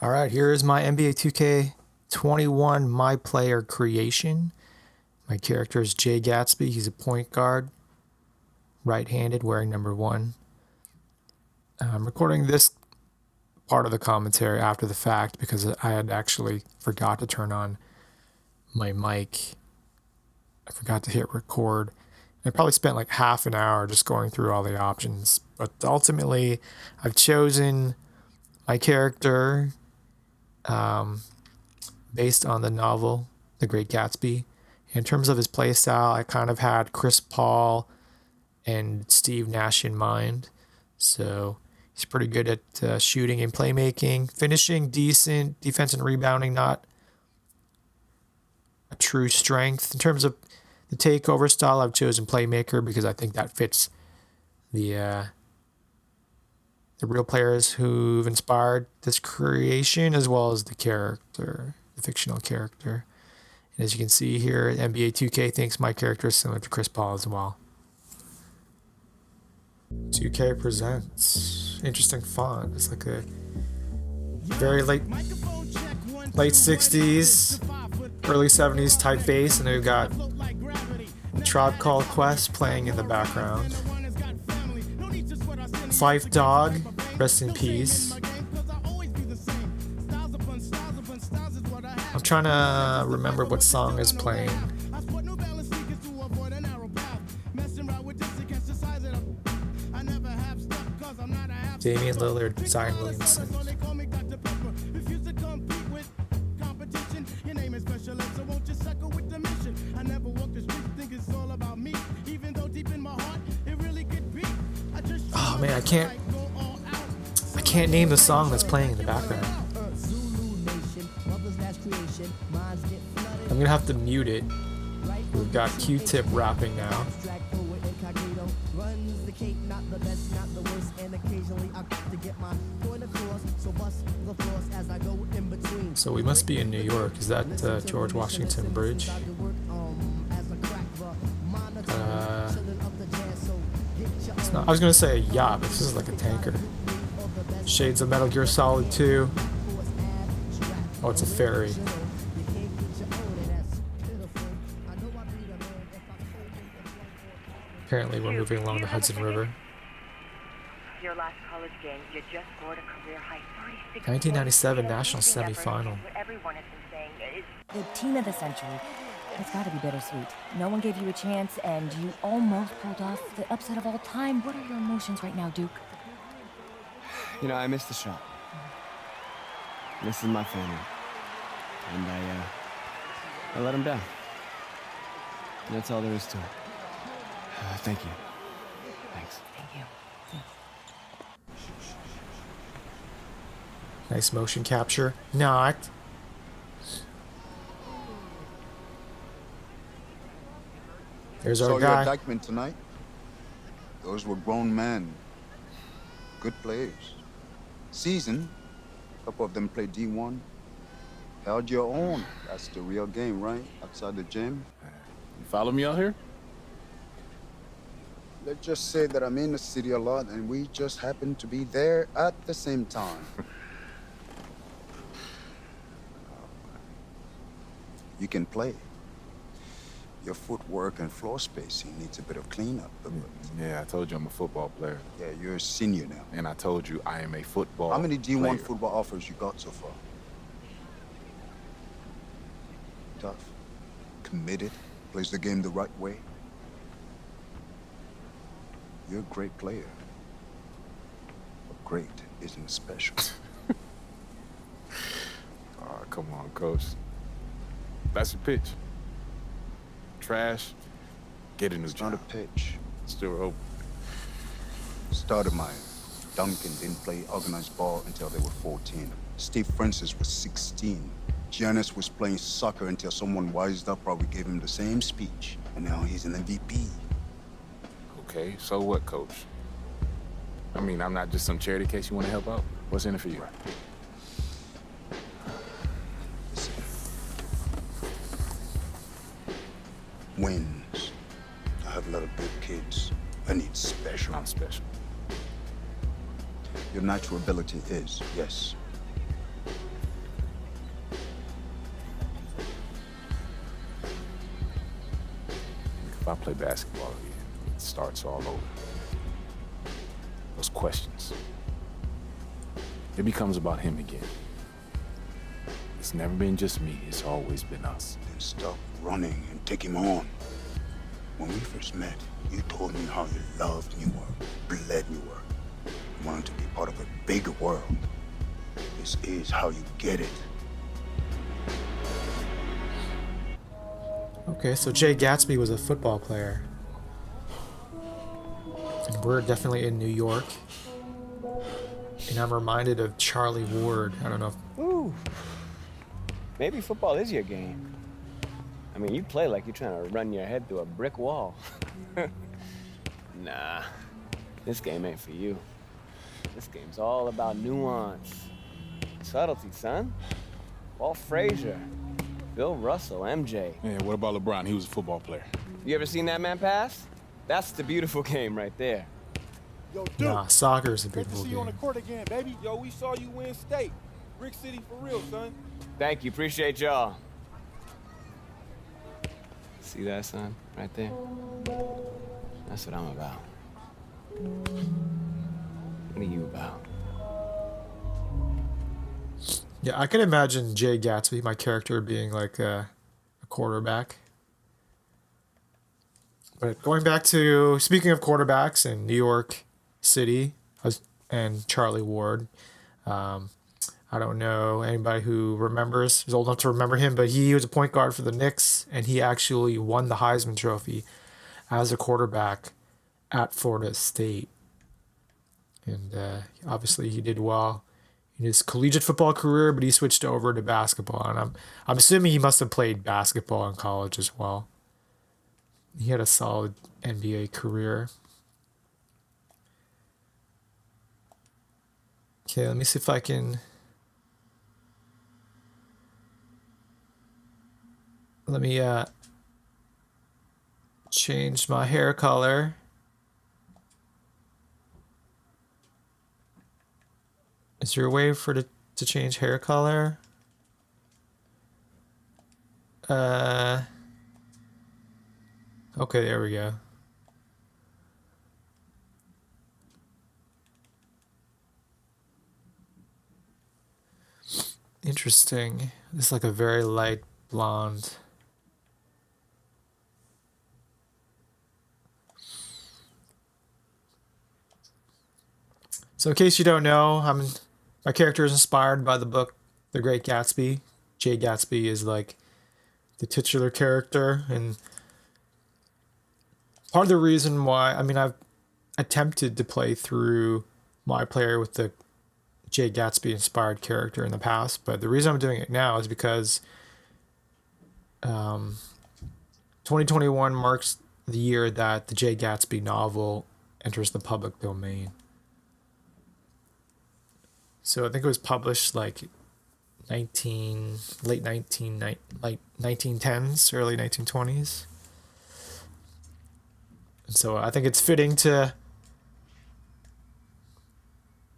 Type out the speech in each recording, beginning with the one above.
All right, here is my NBA 2K21 My Player creation. My character is Jay Gatsby. He's a point guard, right-handed, wearing number 1. I'm recording this part of the commentary after the fact because I had actually forgot to turn on my mic. I forgot to hit record. I probably spent like half an hour just going through all the options. But ultimately, I've chosen my character based on the novel, The Great Gatsby. In terms of his playstyle, I kind of had Chris Paul and Steve Nash in mind. So he's pretty good at shooting and playmaking, finishing decent, defense and rebounding, not a true strength. In terms of the takeover style, I've chosen playmaker because I think that fits the real players who've inspired this creation, as well as the character, the fictional character. And as you can see here, NBA 2K thinks my character is similar to Chris Paul as well. 2K presents. Interesting font. It's like a very late 60s, early 70s typeface, and they've got Tribe Called Quest playing in the background. Fife Dog, rest in peace. I'm trying to remember what song is playing. Damian Lillard, Zion Williamson. Oh man, I can't name the song that's playing in the background. I'm gonna have to mute it. We've got Q-Tip rapping now. So we must be in New York. Is that George Washington Bridge? It's not, I was gonna say a yacht, but this is like a tanker. Shades of Metal Gear Solid 2. Oh, it's a ferry. Apparently we're moving along the Hudson River. Your last college game, you just scored a career high 36 1997 national semifinal. Everyone has been saying the team of the century. It's got to be bittersweet. No one gave you a chance, and you almost pulled off the upset of all time. What are your emotions right now, Duke? You know, I missed the shot. This is my family. And I let them down. That's all there is to it. Thank you. Thanks. Thank you. Nice motion capture. Not. There's our guy. Your indictment tonight. Those were grown men. Good players. Seasoned. A couple of them played D1. Held your own. That's the real game, right? Outside the gym. You follow me out here? Let's just say that I'm in the city a lot and we just happen to be there at the same time. You can play. Your footwork and floor spacing needs a bit of cleanup. Yeah, I told you I'm a football player. Yeah, you're a senior now. And I told you I am a football How many D1 player. football offers you got so far? Tough. Committed. Plays the game the right way. You're a great player. But great isn't special. Oh, come on, coach. That's your pitch. Trash. Get a new It's job. not a pitch. Still open. Stoudemire. Duncan didn't play organized ball until they were 14. Steve Francis was 16. Giannis was playing soccer until someone wised up, probably gave him the same speech. And now he's an MVP. Okay, so what, coach? I mean, I'm not just some charity case you want to help out. What's in it for you? Listen. Wins. I have a lot of good kids. I need special. I'm special. Your natural ability is, yes. if I play basketball again, it starts all over. Those questions. It becomes about him again. It's never been just me, it's always been us. Then stop running and take him on. When we first met, you told me how you loved Newark, bled Newark. You wanted to be part of a bigger world. This is how you get it. Okay, so Jay Gatsby was a football player. And we're definitely in New York. And I'm reminded of Charlie Ward. I don't know if... Ooh. Maybe football is your game. I mean, you play like you're trying to run your head through a brick wall. Nah, this game ain't for you. This game's all about nuance. Subtlety, son. Walt Frazier, Bill Russell, MJ. Yeah, what about LeBron? He was a football player. You ever seen that man pass? That's the beautiful game right there. Yo, dude. Nah, soccer's a Great to beautiful see you on the game. court again, baby. Yo, we saw you win state. Brick City for real, son. Thank you, appreciate y'all. See that, son? Right there? That's what I'm about. What are you about? Yeah, I can imagine Jay Gatsby, my character, being like a quarterback. But going back to, speaking of quarterbacks in New York City and Charlie Ward, I don't know anybody who is old enough to remember him, but he was a point guard for the Knicks, and he actually won the Heisman Trophy as a quarterback at Florida State. And obviously he did well in his collegiate football career, but he switched over to basketball. And I'm assuming he must have played basketball in college as well. He had a solid NBA career. Okay, let me see if I can... Let me change my hair color. Is there a way for it to change hair color? Okay, there we go. Interesting. This is like a very light blonde. So in case you don't know, my character is inspired by the book The Great Gatsby. Jay Gatsby is like the titular character, and part of the reason why, I've attempted to play through my player with the Jay Gatsby inspired character in the past, but the reason I'm doing it now is because 2021 marks the year that the Jay Gatsby novel enters the public domain. So I think it was published like late 1910s, early 1920s. And so I think it's fitting to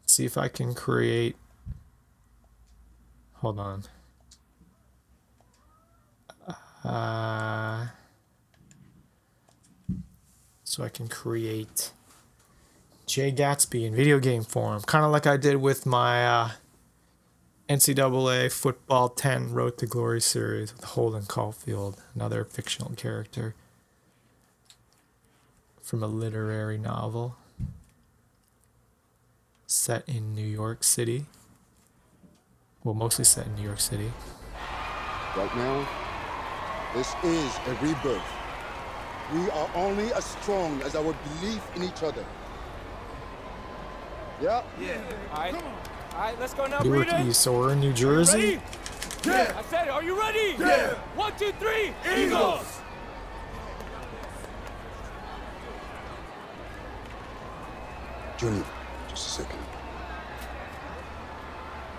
see if I can create. Hold on. So I can create Jay Gatsby in video game form, kind of like I did with my NCAA Football 10 Road to Glory series with Holden Caulfield, another fictional character from a literary novel set in New York City. Well, mostly set in New York City. Right now, this is a rebirth. We are only as strong as our belief in each other. Yeah? Yeah. All right. All right, let's go now, Newark Breeder. East, so we're in New Jersey. Yeah. I said it. Are you ready? Yeah. 1, 2, 3. Eagles. Junior, just a second.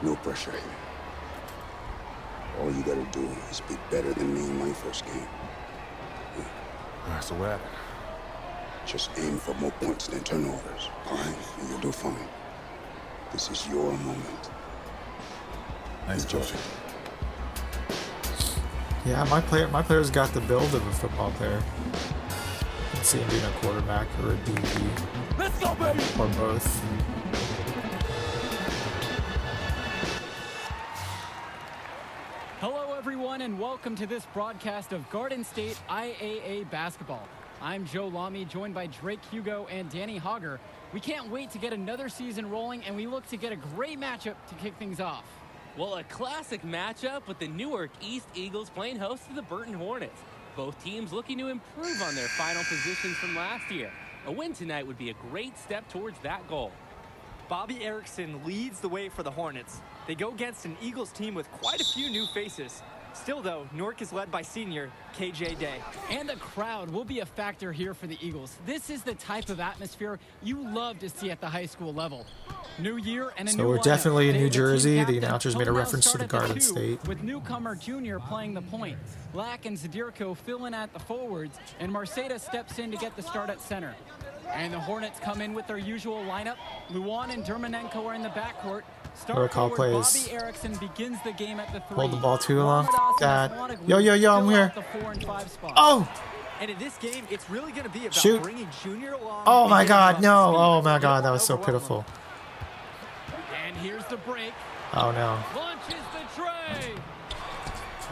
No pressure here. All you gotta do is be better than me in my first game. All right, so what happened? Just aim for more points than turnovers, all right? And you'll do fine. This is your moment. Nice, Enjoy. Coach. Yeah, my player's got the build of a football player. see him being a quarterback or a DB. Let's go, baby! Or both. Hello, everyone, and welcome to this broadcast of Garden State IAA basketball. I'm Joe Lamy, joined by Drake Hugo and Danny Hogger. We can't wait to get another season rolling, and we look to get a great matchup to kick things off. Well, a classic matchup with the Newark East Eagles playing host to the Burton Hornets. Both teams looking to improve on their final positions from last year. A win tonight would be a great step towards that goal. Bobby Erickson leads the way for the Hornets. They go against an Eagles team with quite a few new faces. Still, though, Newark is led by senior KJ Day. And the crowd will be a factor here for the Eagles. This is the type of atmosphere you love to see at the high school level. New year and a new So we're lineup. definitely in They New have the team Jersey. The captain, announcers made a Tony reference to start the at Garden 2, State. with newcomer Junior playing the point. Black and Zadirko fill in at the forwards, and Marceda steps in to get the start at center. And the Hornets come in with their usual lineup. Luan and Dermanenko are in the backcourt. Star Call forward plays. Bobby Erickson begins the game at the 3. Hold the ball too long. Mohamed Dad. Aslan Yo, I'm fill here. out the 4 and 5 spots. Oh! And in this game, it's really going to be about Shoot. bringing Junior along. Oh and my getting him God, up no. to speed. Oh my God, that was so Overwhelm him. pitiful. And here's the break. Oh no. Launches the tray.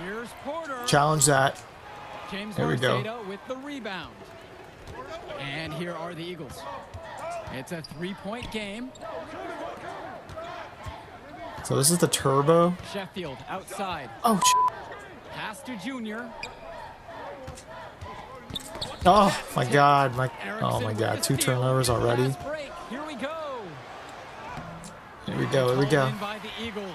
Here's Porter. Challenge that. James There we go. Marceda with the rebound. And here are the Eagles. It's a 3-point game. So this is the turbo. Sheffield outside. Oh, Pass to Junior. oh my God. Oh Erickson my with God. the 2 steal. turnovers already. Fast break. Here we go. Here we go. Called in by the Eagles.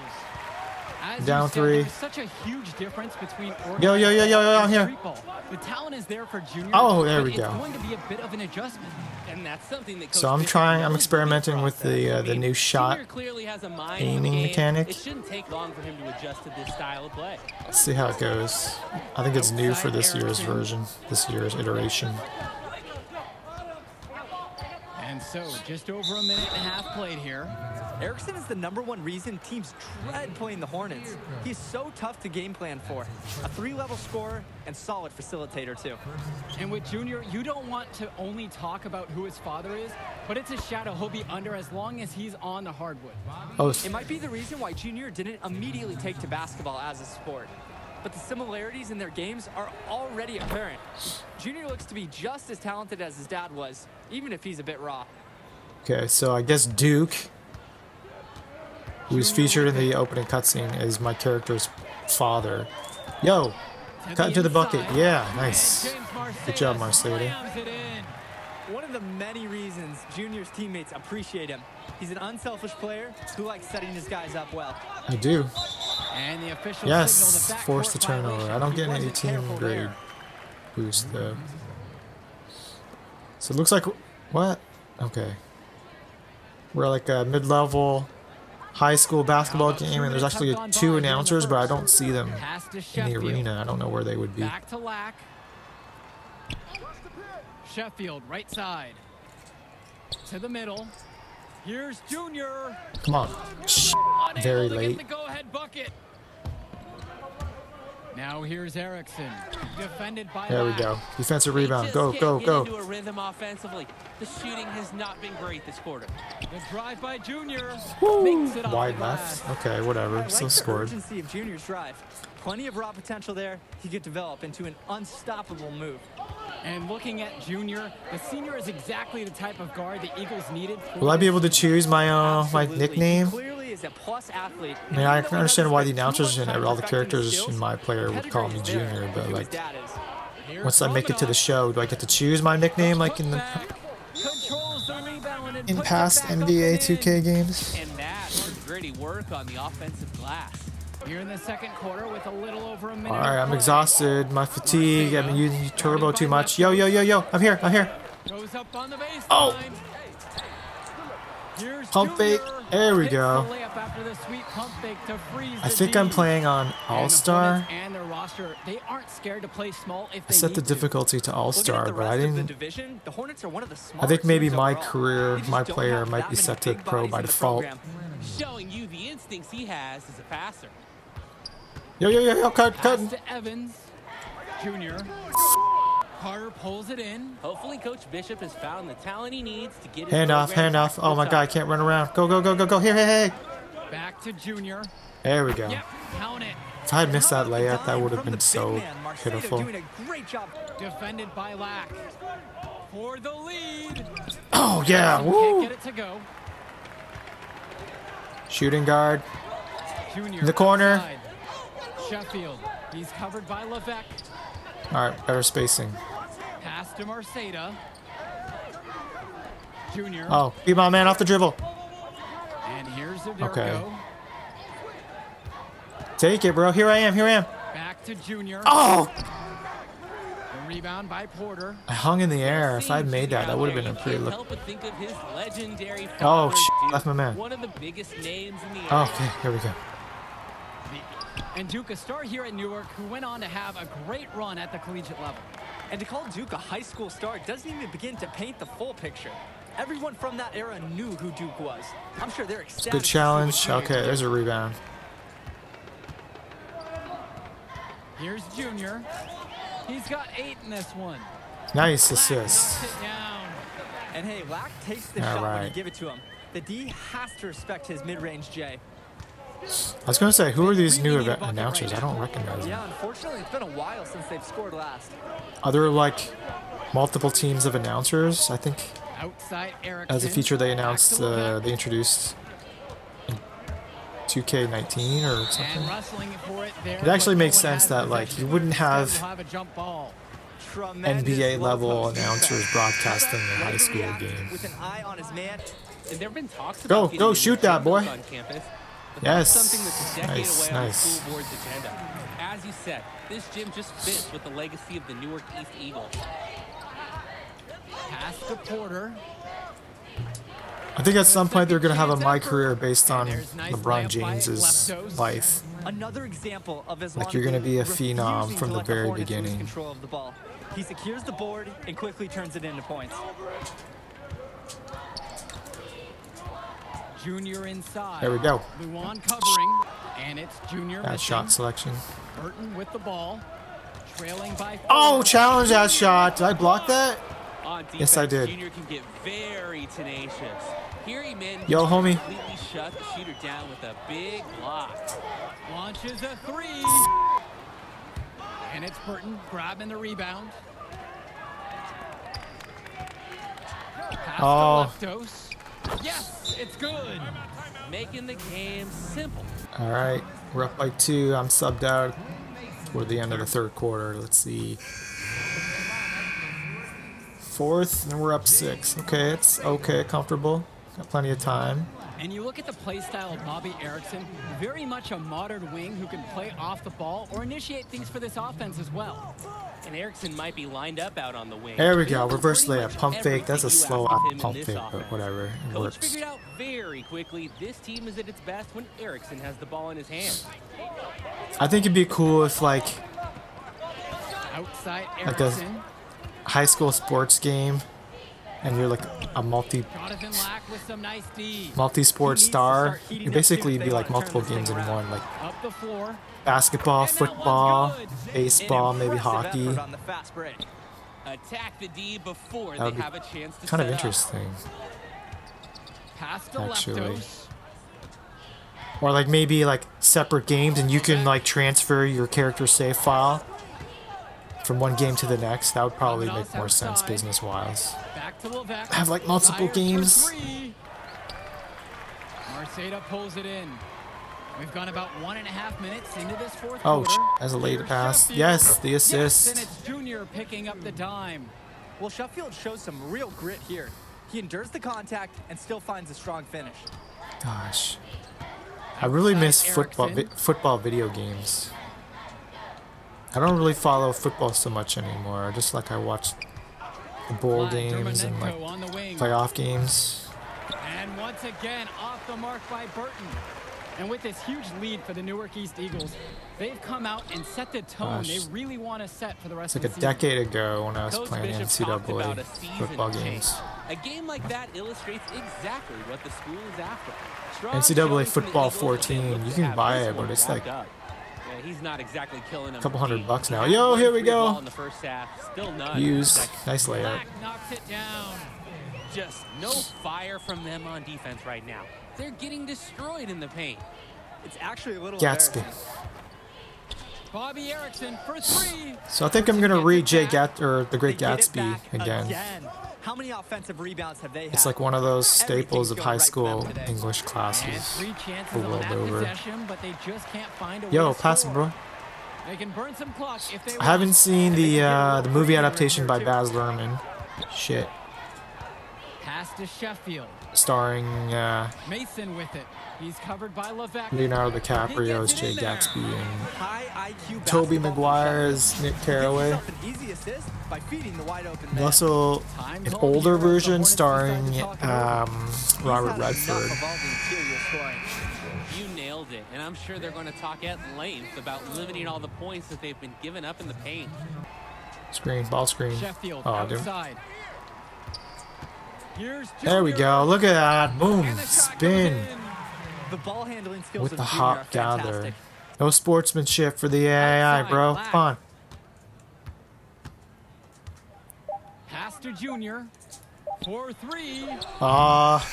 As Down you said, 3. There's such a huge difference between Yo, organized I'm and here. street ball. The talent is there for Junior. Oh, there but we it's go. going to be a bit of an adjustment. And that's something that So Coach I'm Pickett trying. knows I'm the experimenting with process. the new shot Junior clearly has a mind for the aiming game. mechanic. It shouldn't take long for him to adjust to this style of play. Let's see how it goes. I think it's new for this year's version, this year's iteration. And so, just over a minute and a half played here. Erickson is the #1 reason teams dread playing the Hornets. He's so tough to game plan for. A 3-level scorer and solid facilitator, too. And with Junior, you don't want to only talk about who his father is, but it's a shadow he'll be under as long as he's on the hardwood. Oh, It might be the reason why Junior didn't immediately take to basketball as a sport. But the similarities in their games are already apparent. Junior looks to be just as talented as his dad was, even if he's a bit raw. okay. So I guess Duke, who was featured in the opening cutscene, is my character's father. Yo, cut into the bucket. inside. Yeah, And nice. James Marceda Good job, Marceda. slams it in. One of the many reasons Junior's teammates appreciate him. He's an unselfish player who likes setting his guys up well. I do. And the official Yes, signaled a force the backcourt turnover. violation. I don't He get any wasn't team careful grade there. boost though. So it looks like what? Okay. We're like a mid-level high school basketball game, and there's actually 2 announcers, but I don't see them Pass to in the Sheffield. arena. I don't know where they would be. Back to Lack. Sheffield, right side. To the middle. Here's Junior. Come on. Shh. Unable Very to late. get the go-ahead bucket. Now here's Erickson. Defended by There we Lack. go. Defensive They rebound. just Go, can't go, get go. into a rhythm offensively. The shooting has not been great this quarter. The drive by Junior. Woo. Makes it off Wide the left. glass. Okay, whatever. I like Still the scored. urgency of Junior's drive. Plenty of raw potential there. He could develop into an unstoppable move. And looking at Junior, the senior is exactly the type of guard the Eagles needed. For Will I be this able to season. choose my my Absolutely. nickname? He clearly is a plus athlete. I mean, I can understand why the Even though he announcers doesn't and spend all too the much time perfecting his characters skills, in my player would call me pedigree is there Junior, for but who like his dad is. Here's once I make it to the Romanov. show, do I get to choose my nickname like in the Putback. Controls the rebound and in puts it past back up NBA and 2K in. games? And that's some gritty work on the offensive glass. Here in the second quarter with a little over a minute. All right, of I'm play. exhausted. My fatigue. I've been using turbo too much. Yo, I'm here. Goes up on the baseline. Oh. Here's Pump Junior. fake. There we Hits go. the layup after the sweet pump fake to freeze I the think I'm D. playing on And the All-Star. Hornets and their roster, they aren't scared to play small if I they set the need to. difficulty to Looking at All-Star, the but I rest of the didn't. division, the Hornets are one of the I smaller think maybe teams my overall. career, They just my don't player have might that be many set to big pro bodies by in the default. program. Showing you the instincts he has as a passer. Yo, Pass cut. to Evans. Junior. Carter pulls it in. Hopefully, Coach Bishop has found the talent he needs to get his Handoff, program back handoff. to Oh the my top. God, I can't run around. Go, go, go, go, go. Here, hey, hey. Back to Junior. There we go. Yep, count it. If I had missed that How about the layup, that dime would have from been the so big man, Marcelo pitiful. doing a great job. Defended by Lack. For the lead. Oh, yeah. Can't Woo. get it to go. Shooting guard. Junior In the corner. outside. Sheffield. He's covered by Levesque. All right, better spacing. Pass to Marceda. Junior. Oh, keep my man off the dribble. And here's Zadiroco. Okay. Take it, bro. Here I am. Here I am. Back to Junior. Oh! The rebound by Porter. I hung in the air. If I'd made that, that would have been a pretty Can't look. help but think of his legendary Oh, father, shit, left my Duke, man. One of the biggest names in the area. Oh, okay, here we go. And Duke, a star here at Newark, who went on to have a great run at the collegiate level. And to call Duke a high school star doesn't even begin to paint the full picture. Everyone from that era knew who Duke was. I'm sure they're ecstatic. Good to see challenge. what Okay, there's a rebound. Here's Junior. He's got 8 in this one. Nice Lack assist. knocks it down. And hey, Lack takes the All shot when you right. give it to him. The D has to respect his mid-range J. I was gonna say, who are these new announcers? I don't recognize Yeah, them. unfortunately, it's been a while since they've scored last. Are there like multiple teams of announcers? I think Outside Erickson. as a feature they Back to announced, Levesque. they intruded in 2K19 or And something. wrestling for it there. It actually but makes no one sense has that like possession. you wouldn't Instead, have we'll have a jump ball. Tremendous NBA low level post announcers defense. broadcasting a Ready high to school react game. With an eye on his man. And there have been talks Go, about go, getting shoot that, jungles boy. on campus, but Yes. that's something that's a decade Nice, away on the nice. school board's agenda. As you said, this gym just fits with the legacy of the Newark East Eagles. Pass to Porter. I think at some point they're gonna have a my career based on And there's nice LeBron layup by James's Leptos. life. Another example of his Like, you're gonna be a phenom refusing from to the let very Hornets lose beginning. control of the ball. He secures the board and quickly turns it into points. Junior inside. There we go. Luan covering. And it's Junior That missing. shot selection. Burton with the ball. Trailing by 4. Oh, challenge that shot. Did I block that? On defense, Yes, I did. Junior can get very tenacious. Here he manages Yo, to homie. completely shut the shooter down with a big block. Launches a 3. And it's Burton grabbing the rebound. Pass Oh. to Leptos. Yes, it's good. Making the game simple. All right, we're up by 2. I'm subbed out toward the end of the third quarter. Let's see. Fourth, and we're up 6. Okay, it's okay, comfortable. Got plenty of time. And you look at the play style of Bobby Erickson, very much a modern wing who can play off the ball or initiate things for this offense as well. And Erickson might be lined up out on the wing. There we go. He'll do Reverse pretty layup. much Pump fake. That's a everything you slow ask of out him in pump this fake, but offense. whatever. It Coach works. figured out very quickly this team is at its best when Erickson has the ball in his hands. I think it'd be cool if like Outside Like a- Erickson. high school sports game, and you're like a Jonathan Lack with some nice D. multi-sport He needs to star. start heating You up basically too if be they like wanna turn multiple this thing games in around. one, like Up the floor. basketball, And that one's football, good. baseball, An maybe impressive hockey. effort on the fast break. Attack the D before That they would be have a chance to kind of set up. interesting. Pass to Actually. Leptos. Or like maybe like separate games, and you can like transfer your character save file from one game to the next. That would probably make more sense business-wise. Back to Levesque. Have, like, multiple Fires for games. 3. Marceda pulls it in. We've gone about 1.5 minutes into this fourth Oh, quarter. as a late Here's pass. Sheffield. Yes, the Yes, assist. and it's Junior picking up the dime. Well, Sheffield shows some real grit here. He endures the contact and still finds a strong finish. Gosh, I really miss Outside Erickson. football video games. I don't really follow football so much anymore. Just like I watch the bowl Vlad games and like Dermonenko on the wing. playoff games. And once again, off the mark by Burton. And with this huge lead for the Newark East Eagles, they've come out and set the tone Gosh. they really want to set for the rest It's of like the a season. decade ago when I was Coach playing Bishop talked about NCAA a season football change. games. A game like that illustrates exactly what the school is after. Strong NCAA showing from the football Eagles as they 14, look you to can have buy this it, but one it's wrapped like up. he's not exactly killing him. Couple $100 now. Had Yo, one here we free ball go. in the first half, still none. Use. Nice layup. Black knocks it down. Just no fire from them on defense right now. They're getting destroyed in the paint. It's actually a little Gatsby. embarrassing. Bobby Erickson for three. So I think I'm gonna read The Great They get it Gatsby back again. How many offensive rebounds have they had? It's like one of those staples of Everything's high going right school for them today. English And classes 3 chances the on world that over. possession, but they just can't find a way Yo, to pass it, score. bro. They can burn some clock if they I haven't want. seen And they can get a the little movie creative in adaptation here, by too. Baz Luhrmann. Shit. Pass to Sheffield. Starring Mason with it. He's covered by Levesque. Leonardo DiCaprio as He gets it Jay in there. Gatsby and High IQ Tobey basketball Maguire from as Nick Sheffield. Carraway. Give yourself an easy assist by feeding the wide open And man. also Time an called older here as the version Hornets starring decide to talk it over. He's Robert had Redford. enough of all the interior scoring. You nailed it, and I'm sure they're going to talk at length about limiting all the points that they've been giving up in the paint. Screen, ball screen. Sheffield Oh, dude. outside. Here's There we Junior. go. Look at that. Boom. And the shot Spin. goes in. The ball handling skills With of the Junior are hop gather. fantastic. No sportsmanship for the AI, Outside, bro. Black. Come on. Pass to Junior. 4-3. Ah,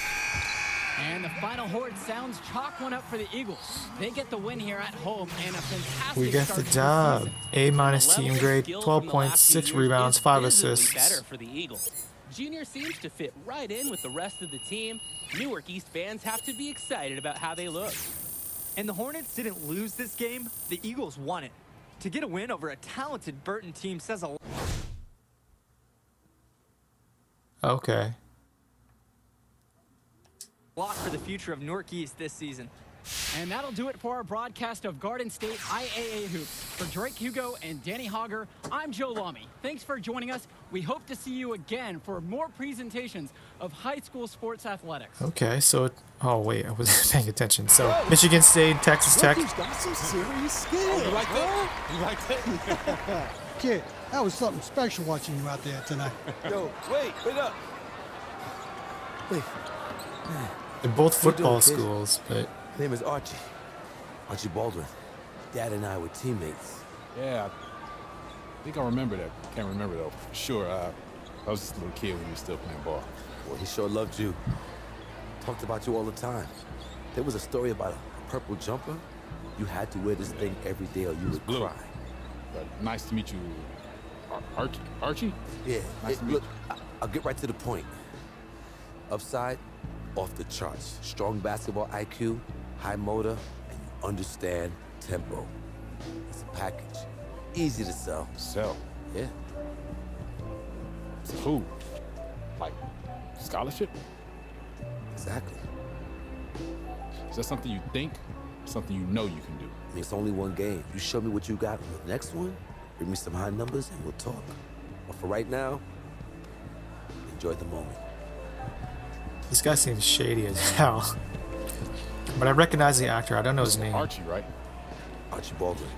And the final horde sounds chalk one up for the Eagles. They get the win here at home and a fantastic we get start the to dub. season. A minus The level team of grade. skill 12 from the points, last few 6 years rebounds, is 5 visibly assists. better for the Eagles. Junior seems to fit right in with the rest of the team. Newark East fans have to be excited about how they look. And the Hornets didn't lose this game. The Eagles won it. To get a win over a talented Burton team says a Okay. lot for the future of Newark East this season. And that'll do it for our broadcast of Garden State IAA Hoops. For Drake Hugo and Danny Hogger, I'm Joe Lamy. Thanks for joining us. We hope to see you again for more presentations of high school sports athletics. Okay, so... Oh, wait. I wasn't paying attention. So, Michigan State, Texas Tech. He's got some serious skills. You like that? You like that? Kid, that was something special watching you out there tonight. Yo, wait up. Wait, They're both How you football doing, kid? schools, but... My name is Archie. Archie Baldwin. Dad and I were teammates. Yeah, I think I remember that. Can't remember though. For sure. I was just a little kid when you were still playing ball. Well, he sure loved you. Talked about you all the time. There was a story about a purple jumper. You had to wear this thing every day or you would blue. cry. But nice to meet you, Archie. Archie? Yeah, Nice to meet look, I'll get right to the point. Upside, off the charts. Strong basketball IQ, high motor, and you understand tempo. It's a package. Easy to sell. Sell. Yeah. It's cool. Like scholarship? Exactly. Is that something you think? Something you know you can do? I mean, it's only one game. You show me what you got on the next one, bring me some high numbers, and we'll talk. But for right now, enjoy the moment. This guy seems shady as hell. But I recognize the actor. I don't know his name. Archie, right? Archie Baldwin.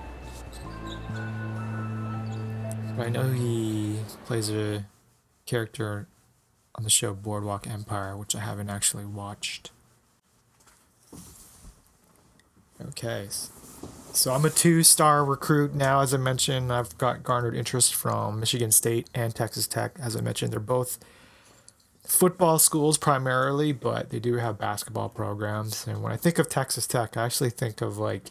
But I know he plays a character on the show Boardwalk Empire, which I haven't actually watched. Okay. So I'm a 2-star recruit now, as I mentioned. I've got garnered interest from Michigan State and Texas Tech. As I mentioned, they're both football schools primarily, but they do have basketball programs. And when I think of Texas Tech, I actually think of like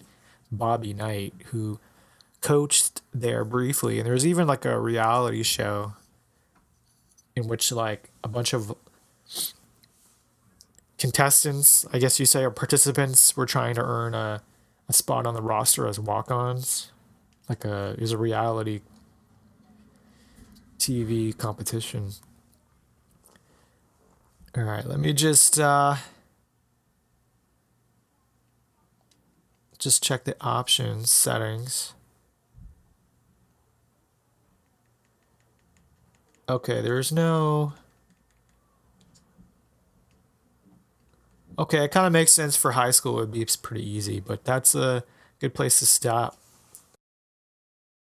Bobby Knight, who coached there briefly. And there's even like a reality show in which like a bunch of contestants, I guess you say, or participants, were trying to earn a spot on the roster as walk-ons. Like it was a reality TV competition. All right, let me just check the options settings. Okay, there's no... Okay, it kind of makes sense for high school. It would be pretty easy, but that's a good place to stop.